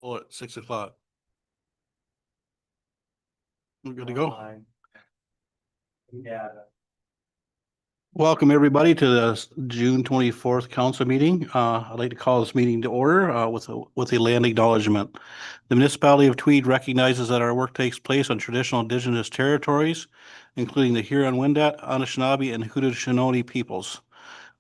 Or at 6 o'clock. We're good to go. Yeah. Welcome, everybody, to the June 24th council meeting. I'd like to call this meeting to order with a land acknowledgement. The municipality of Tweed recognizes that our work takes place on traditional indigenous territories, including the Huron-Wendat, Anishinaabe, and Haudenosaunee peoples.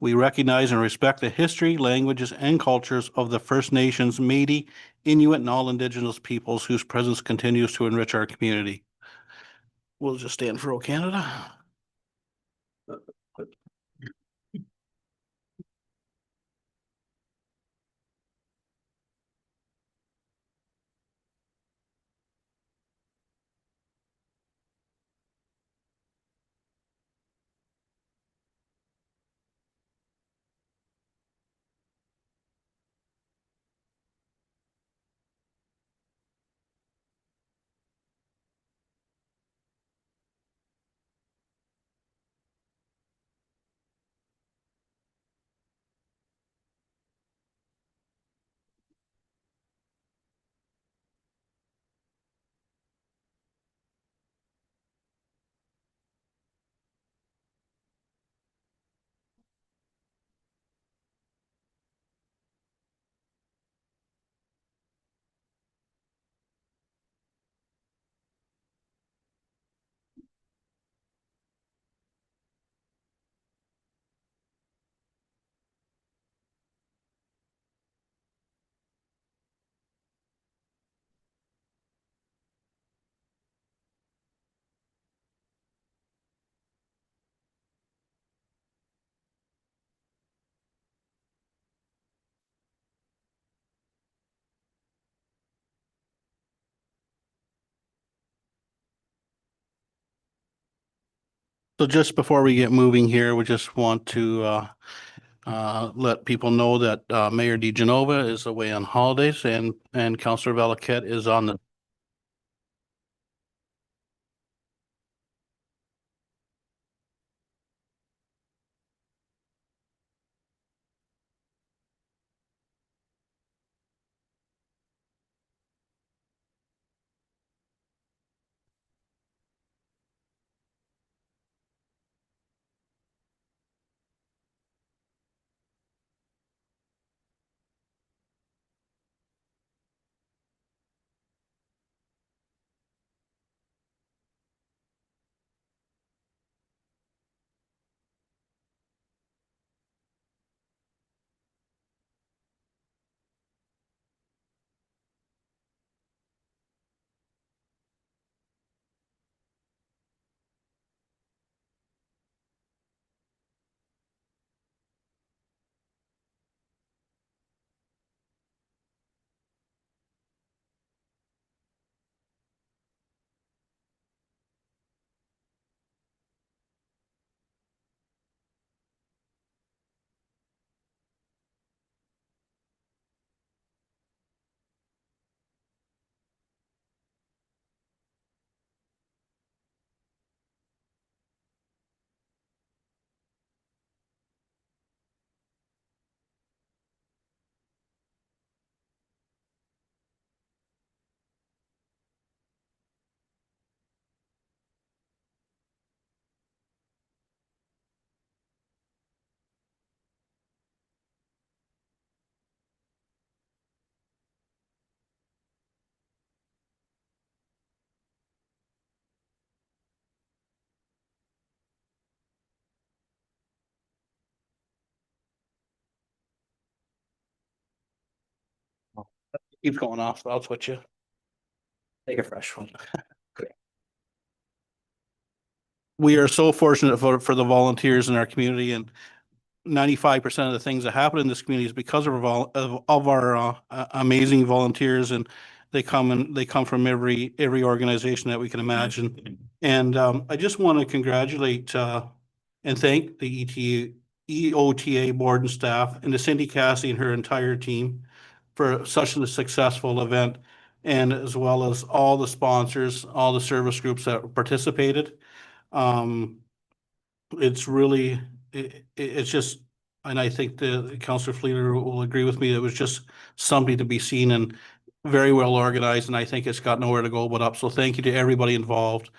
We recognize and respect the history, languages, and cultures of the First Nations, Métis, Inuit, and all indigenous peoples whose presence continues to enrich our community. We'll just stand for O Canada. So just before we get moving here, we just want to let people know that Mayor DeGenova is away on holidays and Councillor Valaket is on the keeps going off, so I'll switch you. Take a fresh one. We are so fortunate for the volunteers in our community, and 95% of the things that happen in this community is because of our amazing volunteers, and they come from every organization that we can imagine. And I just want to congratulate and thank the EOTA board and staff and to Cindy Cassie and her entire team for such a successful event, and as well as all the sponsors, all the service groups that participated. It's really, it's just, and I think the Councillor Fleeter will agree with me, it was just something to be seen, and very well organized, and I think it's got nowhere to go but up. So thank you to everybody involved.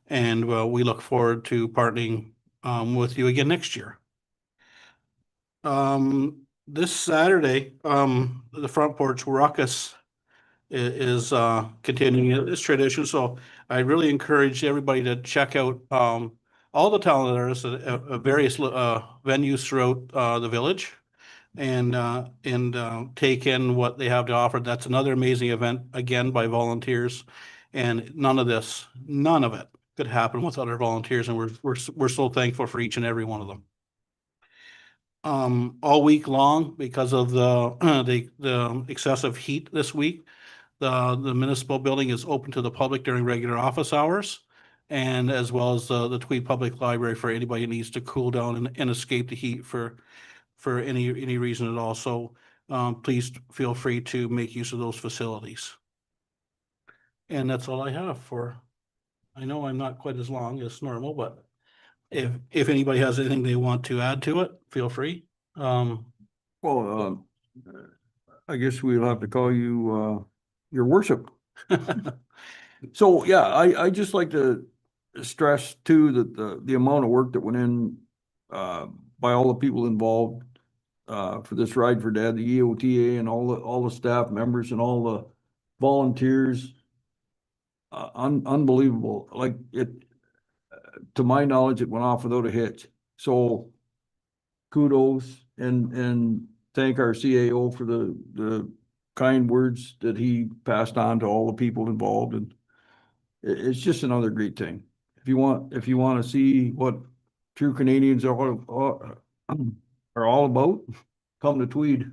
And we look forward to partnering with you again next year. This Saturday, the Front Porch Ruckus is continuing its tradition. So I really encourage everybody to check out all the talent artists at various venues throughout the village and take in what they have to offer. That's another amazing event, again, by volunteers. And none of it could happen without our volunteers, and we're so thankful for each and every one of them. All week long, because of the the excessive heat this week, the municipal building is open to the public during regular office hours, and as well as the Tweed Public Library for anybody who needs to cool down and escape the heat for any reason at all. So please feel free to make use of those facilities. And that's all I have for, I know I'm not quite as long as normal, but if anybody has anything they want to add to it, feel free. Well, I guess we'll have to call you, your worship. So, yeah, I just like to stress too, that the amount of work that went in, by all the people involved, for this Ride for Dad, the EOTA and all the staff members and all the volunteers. Unbelievable. Like to my knowledge, it went off without a hitch. So kudos and thank our CAO for the kind words that he passed on to all the people involved. And it's just another great thing. If you want to see what true Canadians are all about, come to Tweed.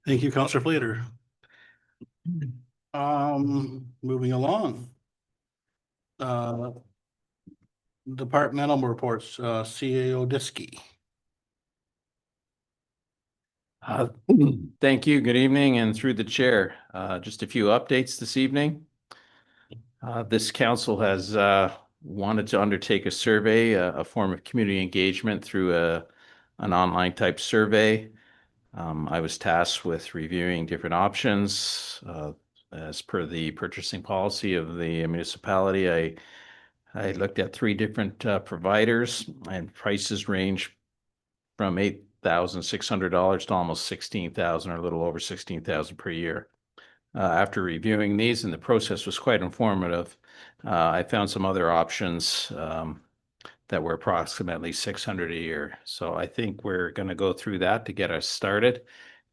Thank you, Councillor Flater. Moving along. Departmental reports, CAO Diskey. Thank you. Good evening, and through the chair, just a few updates this evening. This council has wanted to undertake a survey, a form of community engagement through an online type survey. I was tasked with reviewing different options as per the purchasing policy of the municipality. I looked at 3 different providers, and prices range from $8,600 to almost $16,000, or a little over $16,000 per year. After reviewing these, and the process was quite informative, I found some other options that were approximately $600 a year. So I think we're going to go through that to get us started.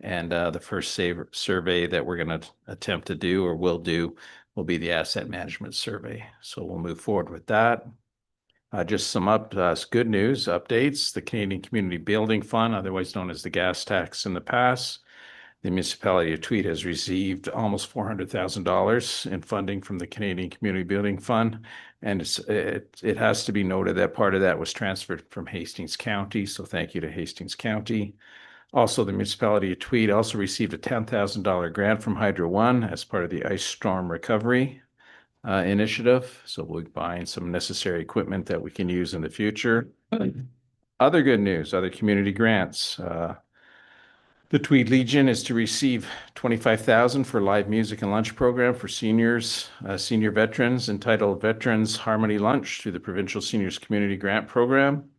And the first survey that we're going to attempt to do, or will do, will be the asset management survey. So we'll move forward with that. Just some good news updates. The Canadian Community Building Fund, otherwise known as the gas tax in the past, the municipality of Tweed has received almost $400,000 in funding from the Canadian Community Building Fund. And it has to be noted that part of that was transferred from Hastings County. So thank you to Hastings County. Also, the municipality of Tweed also received a $10,000 grant from Hydro One as part of the ice storm recovery initiative. So we'll be buying some necessary equipment that we can use in the future. Other good news, other community grants. The Tweed Legion is to receive $25,000 for live music and lunch program for seniors, senior veterans, entitled Veterans Harmony Lunch through the Provincial Seniors Community Grant Program.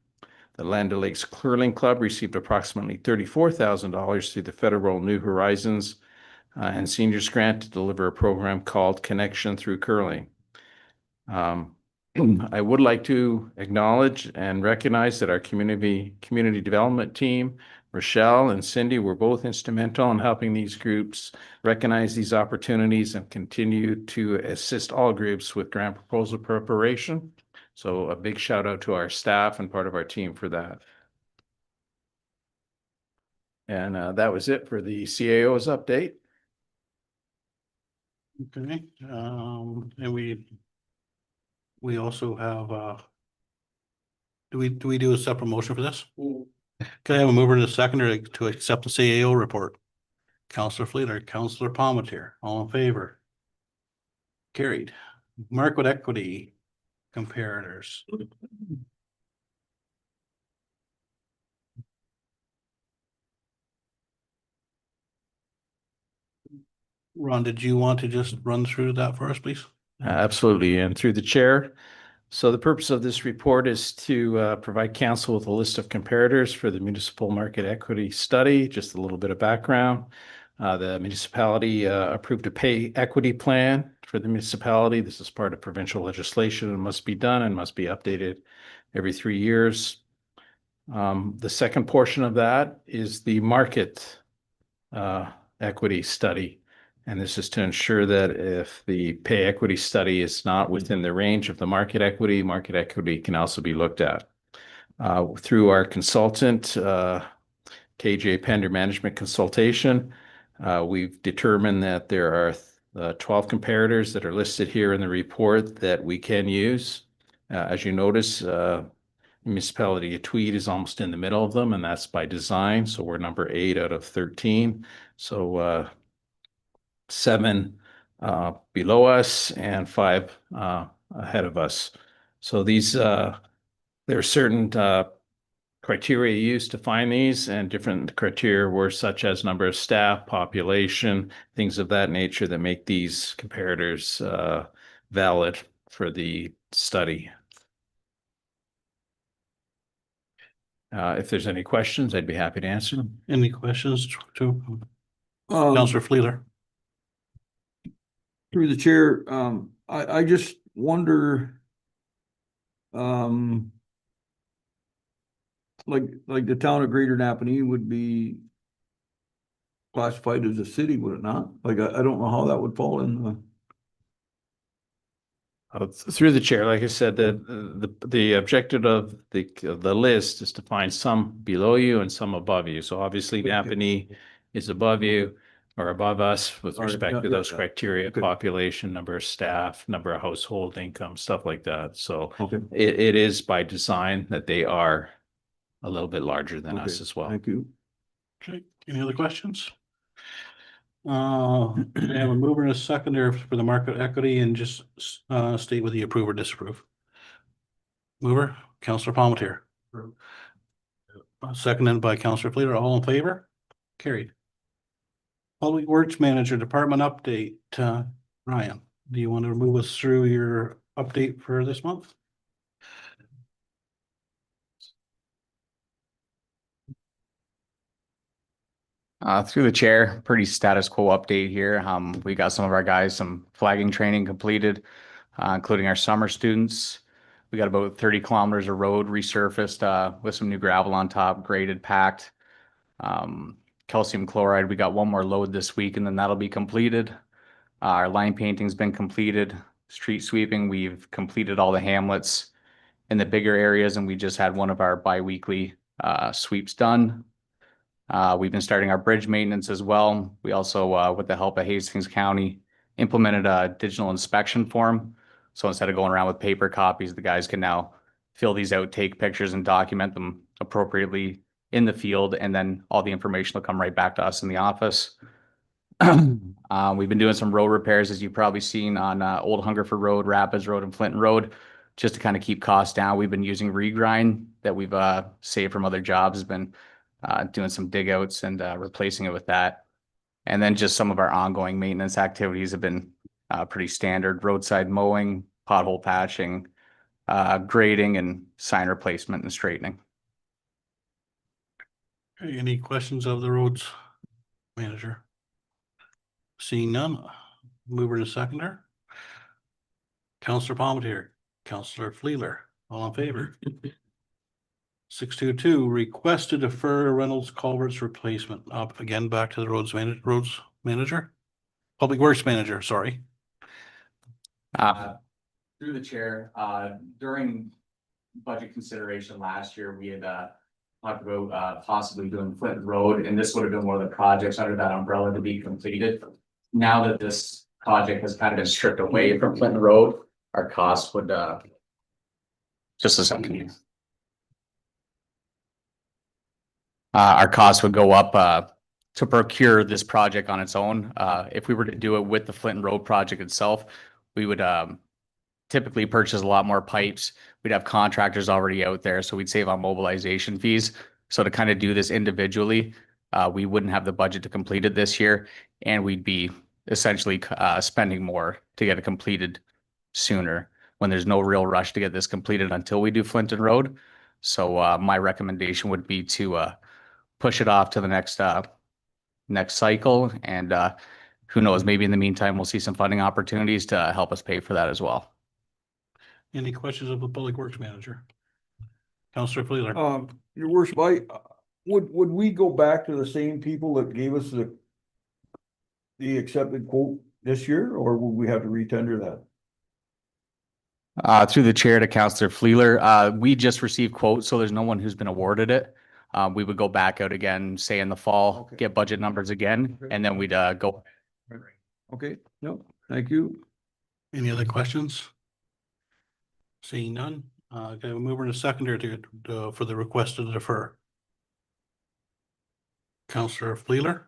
The Land O'Lakes Curling Club received approximately $34,000 through the Federal New Horizons and Seniors Grant to deliver a program called Connection Through Curling. I would like to acknowledge and recognize that our community development team, Rochelle and Cindy, were both instrumental in helping these groups recognize these opportunities and continue to assist all groups with grant proposal preparation. So a big shout out to our staff and part of our team for that. And that was it for the CAO's update. Okay, and we also have, do we do a separate motion for this? Can I have a mover and a seconder to accept the CAO report? Councillor Fleeter, Councillor Palmetier, all in favor? Carried. Market equity comparators. Ron, did you want to just run through that for us, please? Absolutely, and through the chair. So the purpose of this report is to provide council with a list of comparators for the municipal market equity study. Just a little bit of background. The municipality approved a pay equity plan for the municipality. This is part of provincial legislation and must be done and must be updated every 3 years. The second portion of that is the market equity study. And this is to ensure that if the pay equity study is not within the range of the market equity can also be looked at. Through our consultant, KJ Pender Management Consultation, we've determined that there are 12 comparators that are listed here in the report that we can use. As you notice, municipality of Tweed is almost in the middle of them, and that's by design. So we're number 8 out of 13. So 7 below us and 5 ahead of us. So these there are certain criteria used to find these, and different criteria were such as number of staff, population, things of that nature that make these comparators valid for the study. If there's any questions, I'd be happy to answer them. Any questions to Um, Councillor Fleeler? Through the chair, I just wonder, like the town of Greater Napanee would be classified as a city, would it not? Like, I don't know how that would fall in the. Through the chair, like I said, the objective of the list is to find some below you and some above you. So obviously Napanee is above you or above us with All right, respect yeah, to yeah, those yeah. criteria, Okay. population, number of staff, number of household income, stuff like that. So Okay, it is by design that they are a little bit larger than us okay, as well. thank you. Okay, any other questions? We have a mover and a seconder for the market equity, and just state whether you approve or disapprove. Mover, Councillor Palmetier. Seconded by Councillor Fleeler. All in favor? Carried. Public Works Manager Department update. Ryan, do you want to move us through your update for this month? Through the chair, pretty status quo update here. We got some of our guys, some flagging training completed, including our summer students. We got about 30 kilometers of road resurfaced, with some new gravel on top, graded, packed. Calcium chloride, we got one more load this week and then that'll be completed. Our line painting's been completed. Street sweeping, we've completed all the hamlets in the bigger areas, and we just had one of our bi-weekly sweeps done. We've been starting our bridge maintenance as well. We also, with the help of Hastings County, implemented a digital inspection form. So instead of going around with paper copies, the guys can now fill these out, take pictures and document them appropriately in the field, and then all the information will come right back to us in the office. We've been doing some road repairs, as you've probably seen, on Old Hungerford Road, Rapids Road, and Flinton Road, just to kind of keep costs down. We've been using regrind that we've saved from other jobs, has been doing some dig outs and replacing it with that. And then just some of our ongoing maintenance activities have been pretty standard: roadside mowing, pothole patching, grading, and sign replacement and straightening. Okay, any questions of the roads manager? Seeing none, mover and seconder. Councillor Palmetier, Councillor Fleeler, all in favor? 622, request to defer Reynolds Culverts replacement. Up again, back to the roads manager, Public Works Manager, sorry. Through the chair, during budget consideration last year, we had talked about possibly doing Flinton Road, and this would have been one of the projects under that umbrella to be completed. Now that this project has kind of been stripped away from Flinton Road, our costs would just a second. Our costs would go up to procure this project on its own. If we were to do it with the Flinton Road project itself, we would typically purchase a lot more pipes. We'd have contractors already out there, so we'd save on mobilization fees. So to kind of do this individually, we wouldn't have the budget to complete it this year, and we'd be essentially spending more to get it completed sooner when there's no real rush to get this completed until we do Flinton Road. So my recommendation would be to push it off to the next cycle. And who knows, maybe in the meantime, we'll see some funding opportunities to help us pay for that as well. Any questions of the Public Works Manager? Counselor Fleeler? Your worship, would we go back to the same people that gave us the accepted quote this year, or would we have to retender that? Through the chair to Counselor Fleeler, we just received quotes, so there's no one who's been awarded it. We would go back out again, say in the fall, Okay. get budget numbers again, and then we'd go. Okay, no, thank you. Any other questions? Seeing none, can I move in a seconder for the request to defer? Counselor Fleeler?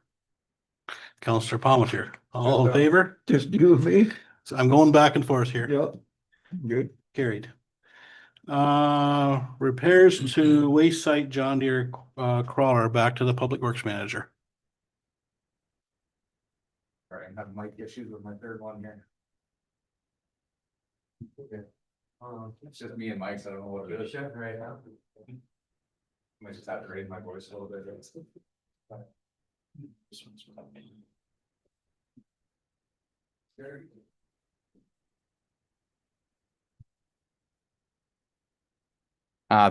Counselor Palmetier, all in favor? Just you and me? So I'm going back and forth here. Yeah, good. Carried. Repairs to waste site John Deere crawler, back to the Public Works Manager. All right, I have mic issues with my third one here. Okay. It's just me and Mike, so I don't know what it is. Right now. I just have to raise my voice a little bit.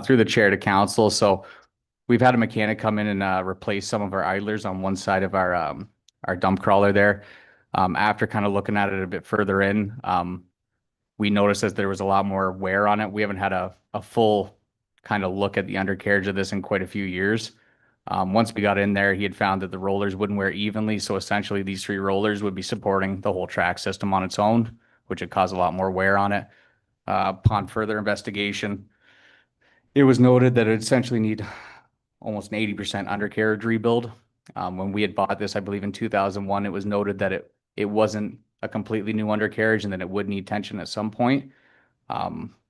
Through the chair to council, so we've had a mechanic come in and replace some of our idlers on one side of our dump crawler there. After kind of looking at it a bit further in, we noticed that there was a lot more wear on it. We haven't had a full kind of look at the undercarriage of this in quite a few years. Once we got in there, he had found that the rollers wouldn't wear evenly. So essentially these three rollers would be supporting the whole track system on its own, which would cause a lot more wear on it. Upon further investigation, it was noted that it essentially need almost an 80% undercarriage rebuild. When we had bought this, I believe in 2001, it was noted that it wasn't a completely new undercarriage and that it would need tension at some point.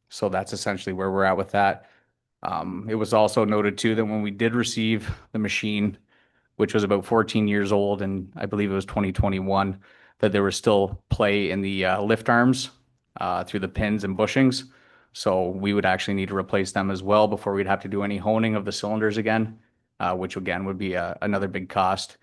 So that's essentially where we're at with that. It was also noted too that when we did receive the machine, which was about 14 years old, and I believe it was 2021, that there was still play in the lift arms through the pins and bushings. So we would actually need to replace them as well before we'd have to do any honing of the cylinders again, which again would be another big cost.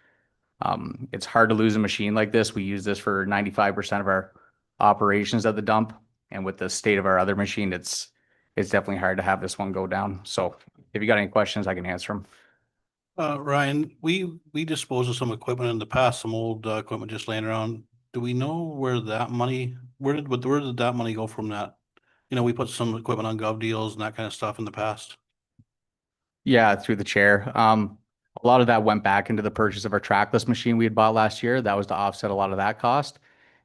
It's hard to lose a machine like this. We use this for 95% of our operations at the dump. And with the state of our other machine, it's definitely hard to have this one go down. So if you got any questions, I can answer them. Ryan, we disposed of some equipment in the past, some old equipment just laying around. Do we know where that money, where did that money go from that? You know, we put some equipment on gov deals and that kind of stuff in the past. Yeah, through the chair. A lot of that went back into the purchase of our trackless machine we had bought last year. That was to offset a lot of that cost.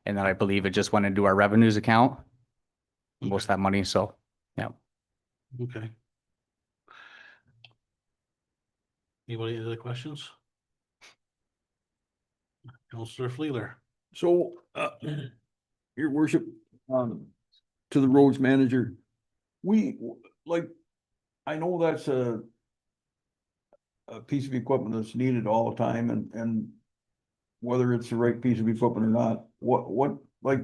And then I believe it just went into our revenues account, most of that money. So, yeah. Okay. Anybody other questions? Counselor Fleeler? So, your worship, to the roads manager, I know that's a piece of equipment that's needed all the time and whether it's the right piece of equipment or not, like,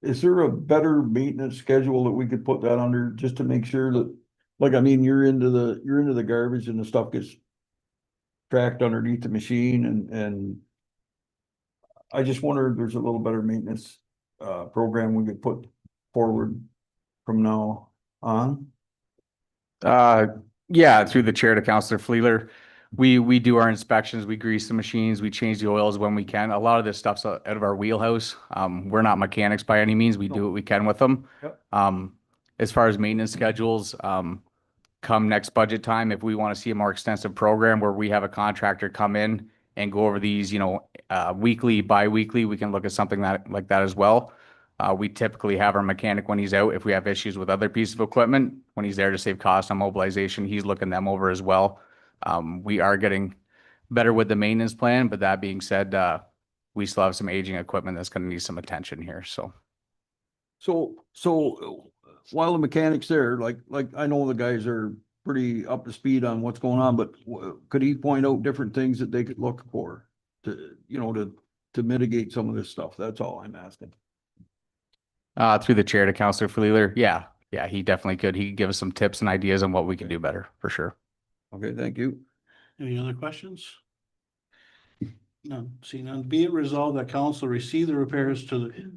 is there a better maintenance schedule that we could put that under just to make sure that, like, I mean, you're into the garbage and the stuff gets tracked underneath the machine and I just wonder if there's a little better maintenance program we could put forward from now on. Yeah, through the chair to Counselor Fleeler, we do our inspections, we grease the machines, we change the oils when we can. A lot of this stuff's out of our wheelhouse. We're not mechanics by any means. We do what we can with them. Yep. As far as maintenance schedules, come next budget time, if we want to see a more extensive program where we have a contractor come in and go over these, weekly, bi-weekly, we can look at something like that as well. We typically have our mechanic when he's out. If we have issues with other pieces of equipment, when he's there to save costs on mobilization, he's looking them over as well. We are getting better with the maintenance plan, but that being said, we still have some aging equipment that's going to need some attention here. So while the mechanic's there, like I know the guys are pretty up to speed on what's going on, but could he point out different things that they could look for to to mitigate some of this stuff. That's all I'm asking. Through the chair to Counselor Freeler. Yeah, he definitely could. He could give us some tips and ideas on what we can do better, for sure. Okay, thank you. Any other questions? None. See none. Be it resolved that council receive the repairs to the.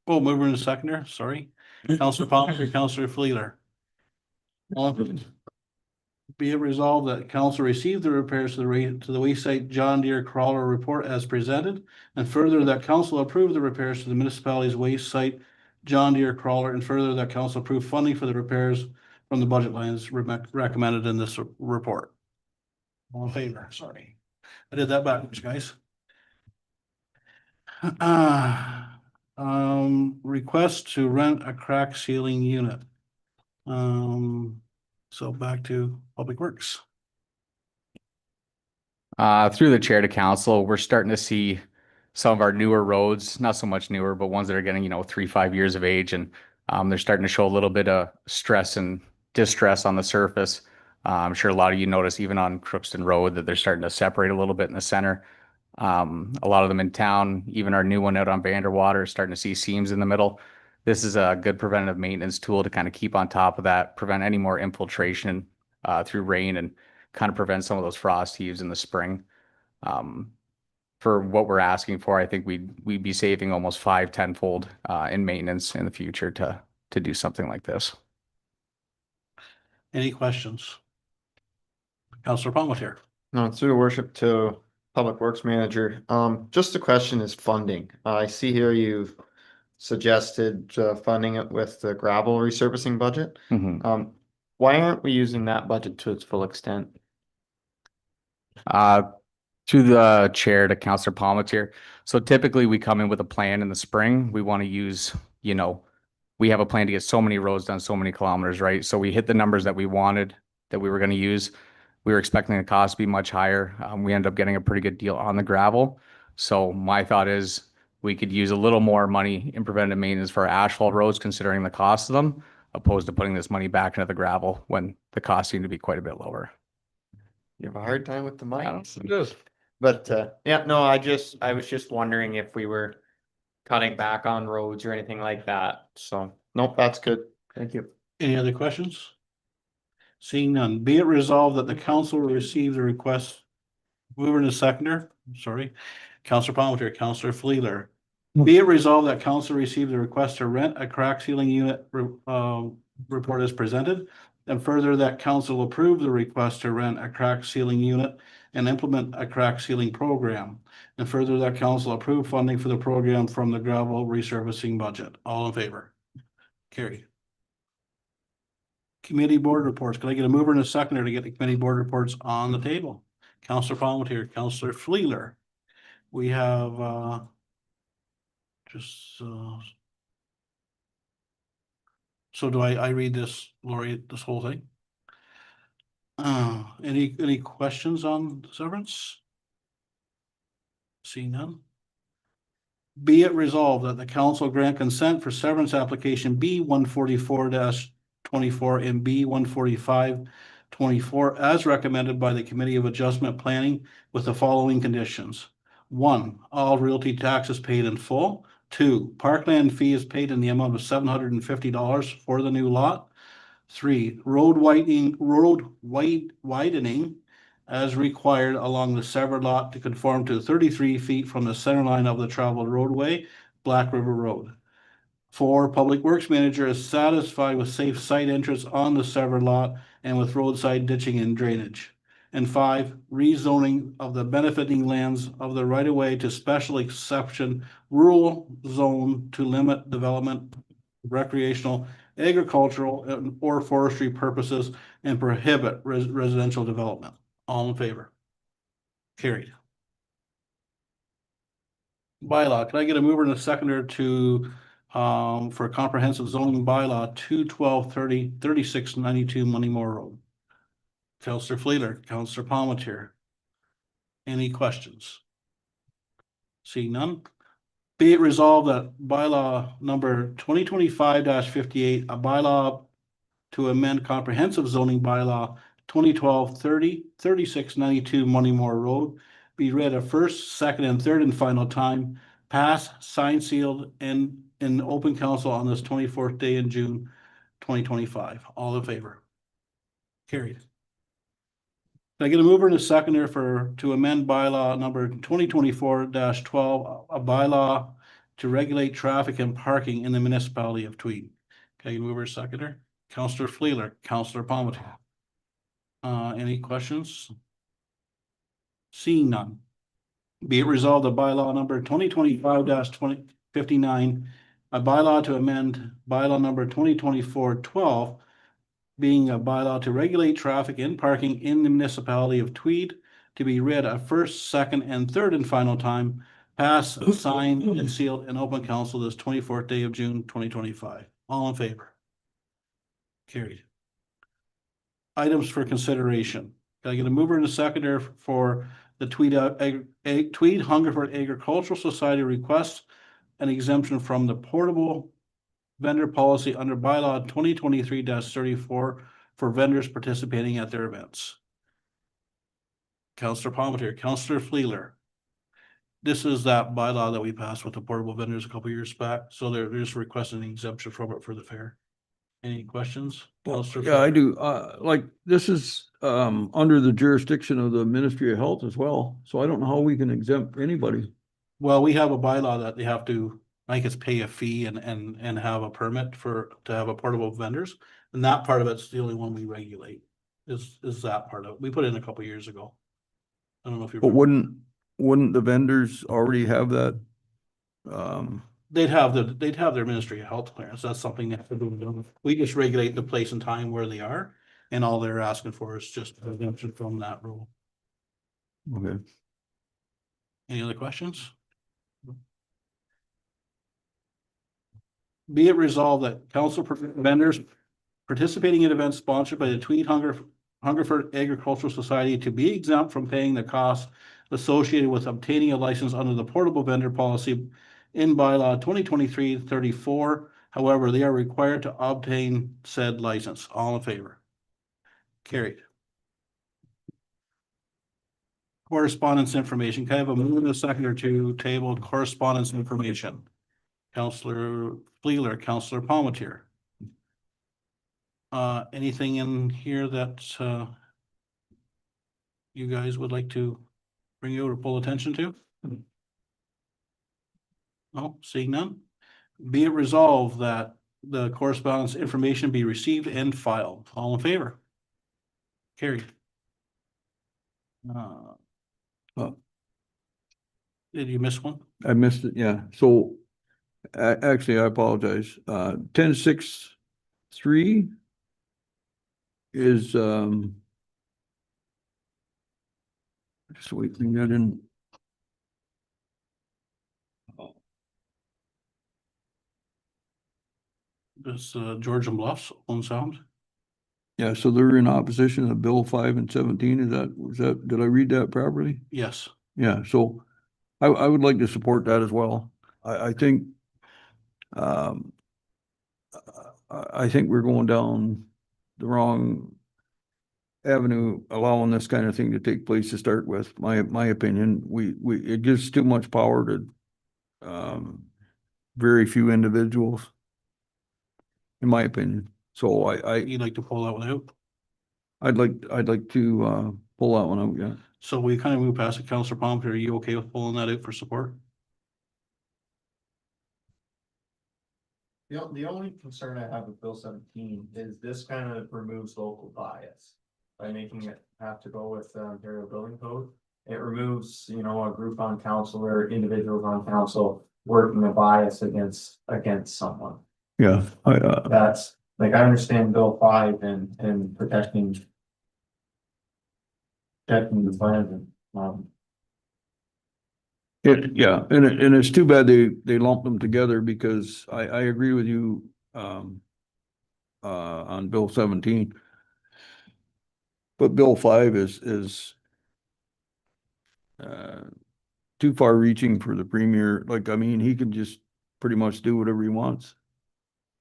Oh, mover and seconder, sorry. Counselor Palmer, Counselor Fleeler. Be it resolved that council receive the repairs to the Wayside John Deere crawler report as presented. And further that council approve the repairs to the municipality's waste site John Deere crawler, and further that council approve funding for the repairs from the budget lines recommended in this report. All in favor, sorry. I did that backwards, guys. Request to rent a crack ceiling unit. So back to Public Works. Through the chair to council, we're starting to see some of our newer roads, not so much newer, but ones that are getting, 3-5 years of age, and they're starting to show a little bit of stress and distress on the surface. I'm sure a lot of you notice even on Crookston Road that they're starting to separate a little bit in the center. A lot of them in town, even our new one out on Vanderwater, is starting to see seams in the middle. This is a good preventative maintenance tool to kind of keep on top of that, prevent any more infiltration through rain, and kind of prevent some of those frost heaves in the spring. For what we're asking for, I think we'd be saving almost 5-10-fold in maintenance in the future to do something like this. Any questions? Counselor Palmetier. No, through your worship to Public Works Manager. Just the question is funding. I see here you've suggested funding it with the gravel resurfacing budget. Mhm. Why aren't we using that budget to its full extent? To the chair to Councillor Palmetier. So typically we come in with a plan in the spring. We want to use, we have a plan to get so many roads done, so many kilometers, right? So we hit the numbers that we wanted, that we were going to use. We were expecting the cost to be much higher. We ended up getting a pretty good deal on the gravel. So my thought is we could use a little more money in preventative maintenance for our asphalt roads, considering the cost of them, opposed to putting this money back into the gravel when the costs seem to be quite a bit lower. You have a hard time with the mic. I don't- But yeah, no, I was just wondering if we were cutting back on roads or anything like that. So, nope, that's good. Thank you. Any other questions? Seeing none, be it resolved that the council will receive the request. Mover and seconder, sorry, Counselor Palmetier, Counselor Fleeler. Be it resolved that council receive the request to rent a crack ceiling unit report as presented. And further that council approve the request to rent a crack ceiling unit and implement a crack ceiling program. And further that council approve funding for the program from the gravel resurfacing budget. All in favor? Carried. Committee board reports. Can I get a mover and a seconder to get the committee board reports on the table? Counselor Palmetier, Counselor Fleeler. We have so do I read this, Lori, this whole thing? Any questions on severance? See none. Be it resolved that the council grant consent for severance application B 144-24 and B 145-24 as recommended by the Committee of Adjustment Planning with the following conditions. 1, all realty taxes paid in full. 2, parkland fee is paid in the amount of $750 for the new lot. 3, road widening as required along the severed lot to conform to 33 feet from the center line of the traveled roadway, Black River Road. 4, Public Works Manager is satisfied with safe site entrance on the severed lot and with roadside ditching and drainage. And 5, rezoning of the benefiting lands of the right-of-way to special exception rural zone to limit development, recreational, agricultural, or forestry purposes and prohibit residential development. All in favor? Carried. Bylaw, can I get a mover and a seconder to for a comprehensive zoning bylaw 2/12/30/3692 Moneymore Road? Counselor Fleeler, Counselor Palmetier. Any questions? See none. Be it resolved that bylaw number 2025-58, a bylaw to amend comprehensive zoning bylaw 2012-30/3692 Moneymore Road be read a first, second, and third and final time, passed, signed, sealed, and in open council on this 24th day in June 2025. All in favor? Carried. Can I get a mover and a seconder to amend bylaw number 2024-12, a bylaw to regulate traffic and parking in the municipality of Tweed? Can I get a mover and seconder? Councillor Fleeler, Councillor Palmetier. Any questions? Seeing none. Be it resolved that bylaw number 2025-2059, a bylaw to amend bylaw number 2024-12, being a bylaw to regulate traffic and parking in the municipality of Tweed, to be read a first, second, and third and final time, passed, signed, and sealed in open council this 24th day of June 2025. All in favor? Carried. Items for consideration. Can I get a mover and a seconder for the Tweed Hungerford Agricultural Society request an exemption from the portable vendor policy under bylaw 2023-34 for vendors participating at their events? Councillor Palmetier, Councillor Fleeler. This is that bylaw that we passed with the portable vendors a couple years back, so they're just requesting an exemption from it for the fair. Any questions? Councillor Yeah, I Fleeler? do. Like, this is, under the jurisdiction of the Ministry of Health as well, so I don't know how we can exempt anybody. Well, we have a bylaw that they have to, I think it's pay a fee and have a permit to have a portable vendors. And that part of it's the only one we regulate, is that part of it. We put it in a couple years ago. I don't know if you're. But wouldn't the vendors already have that? They'd have their Ministry of Health clearance. That's something they have to do. We just regulate the place and time where they are. And all they're asking for is just an exemption from that rule. Okay. Any other questions? Be it resolved that council vendors participating in events sponsored by the Tweed Hungerford Agricultural Society to be exempt from paying the costs associated with obtaining a license under the portable vendor policy in bylaw 2023-34. However, they are required to obtain said license. All in favor? Carried. Correspondence information. Can I have a move in a second or two tabled correspondence information? Councillor Fleeler, Councillor Palmetier. Anything in here that you guys would like to bring you or pull attention to? No, seeing none. Be it resolved that the correspondence information be received and filed. All in favor? Carried. Did you miss one? I missed it, yeah. So, actually, I apologize. 10.6.3 is, just waiting, I didn't. This Georgian Bluffs, Owen Sound. Yeah, so they're in opposition to Bill 5 and 17. Did I read that properly? Yes. Yeah, so I would like to support that as well. I think, I think we're going down the wrong avenue, allowing this kind of thing to take place to start with. My opinion, it gives too much power to very few individuals, in my opinion. So You'd like to pull that one out? I'd like to pull that one out, yeah. So we kind of move past it. Councillor Palmer, are you okay with pulling that out for support? The only concern I have with Bill 17 is this kind of removes local bias by making it have to go with the Ontario Building Code. It removes, a group on council or individuals on council working a bias against someone. Yeah, That's like, I understand Bill 5 and protecting the plan. yeah, and it's too bad they lumped them together, because I agree with you on Bill 17. But Bill 5 is too far reaching for the premier. Like, I mean, he can just pretty much do whatever he wants.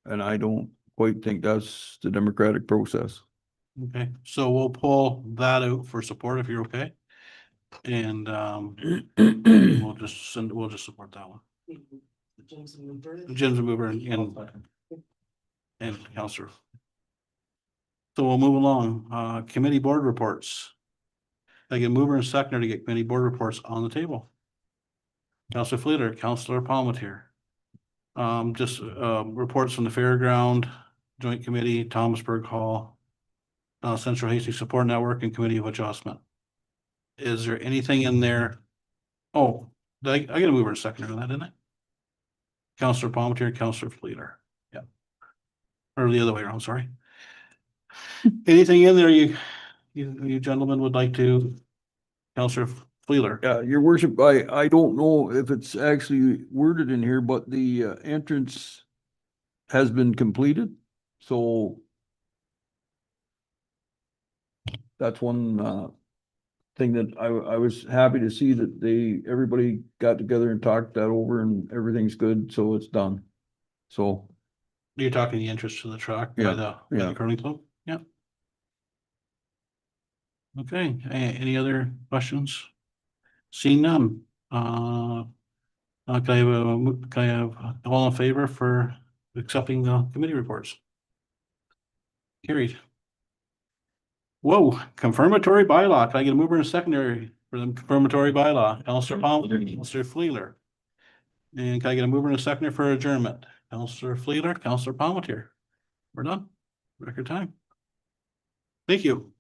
And I don't quite think that's the democratic process. Okay, so we'll pull that out for support if you're okay. And we'll just support that one. Jim's a mover and Counselor. So we'll move along. Committee board reports. I get mover and seconder to get committee board reports on the table. Counselor Fleeter, Counselor Palmetier. Just reports from the Fairground Joint Committee, Thomasburg Hall, Central Hastings Support Network, and Committee of Adjustment. Is there anything in there? Oh, I got a mover and seconder on that, didn't I? Counselor Palmetier, Counselor Fleeter. Yeah. Or the other way around, sorry. Anything in there you gentlemen would like to? Counselor Fleeler. Yeah, your worship, I don't know if it's actually worded in here, but the entrance has been completed, so that's one thing that I was happy to see that everybody got together and talked that over and everything's good, so it's done. So, You're talking the entrance to the track by Yeah, the yeah. curling club? Yeah. Okay, any other questions? Seeing none, can I have all in favor for accepting the committee reports? Carried. Whoa, confirmatory bylaw. Can I get a mover and a secondary for the confirmatory bylaw? Counselor Palmer, Counselor Fleeler. And can I get a mover and a seconder for adjournment? Counselor Fleeler, Counselor Palmetier. We're done. Record time. Thank you.